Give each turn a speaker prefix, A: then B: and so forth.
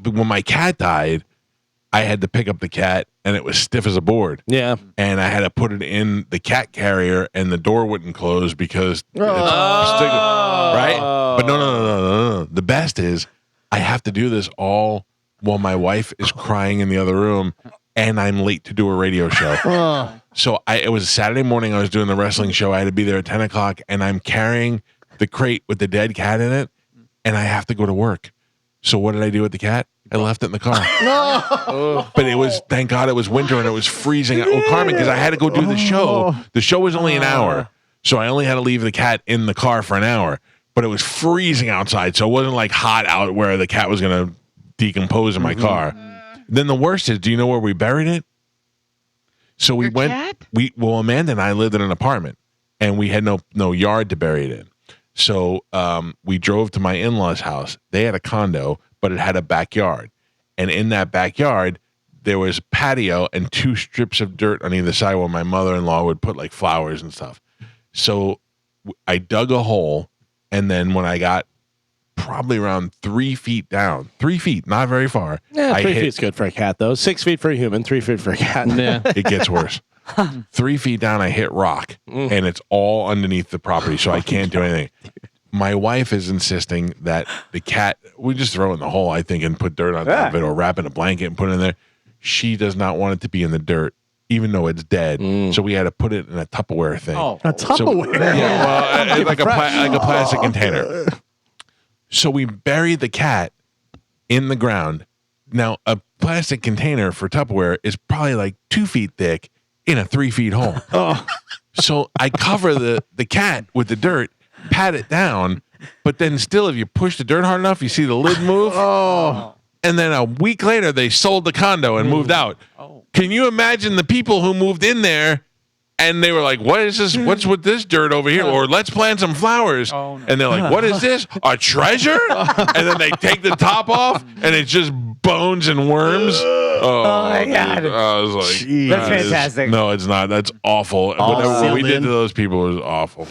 A: when my cat died, I had to pick up the cat, and it was stiff as a board.
B: Yeah.
A: And I had to put it in the cat carrier, and the door wouldn't close because it's right? But no. The best is I have to do this all while my wife is crying in the other room, and I'm late to do a radio show. So it was a Saturday morning. I was doing the wrestling show. I had to be there at 10 o'clock, and I'm carrying the crate with the dead cat in it, and I have to go to work. So what did I do with the cat? I left it in the car. But it was, thank God it was winter and it was freezing. Oh, Carmen, because I had to go do the show. The show was only an hour. So I only had to leave the cat in the car for an hour. But it was freezing outside. So it wasn't like hot out where the cat was going to decompose in my car. Then the worst is, do you know where we buried it? So we Amanda and I lived in an apartment and we had no yard to bury it in. So we drove to my in-laws' house. They had a condo, but it had a backyard. And in that backyard, there was patio and 2 strips of dirt on either side where my mother-in-law would put like flowers and stuff. So I dug a hole, and then when I got probably around 3 feet down, 3 feet, not very far.
B: Yeah, 3 feet's good for a cat, though. 6 feet for a human, 3 feet for a cat.
C: Yeah.
A: It gets worse. 3 feet down, I hit rock, and it's all underneath the property, so I can't do anything. My wife is insisting that the cat, we just throw it in the hole, I think, and put dirt on top of it, or wrap in a blanket and put it in there. She does not want it to be in the dirt, even though it's dead. So we had to put it in a Tupperware thing.
D: Oh.
E: A Tupperware?
A: Yeah, well, like a plastic container. So we buried the cat in the ground. Now, a plastic container for Tupperware is probably like 2 feet thick in a 3 feet hole. So I cover the cat with the dirt, pat it down, but then still, if you push the dirt hard enough, you see the lid move. And then a week later, they sold the condo and moved out. Can you imagine the people who moved in there and they were like, what is this? What's with this dirt over here? Or let's plant some flowers. And they're like, what is this? A treasure? And then they take the top off and it's just bones and worms. Oh
D: my God.
A: I was like,
D: That's fantastic.
A: No, it's not. That's awful. Whatever we did to those people was awful.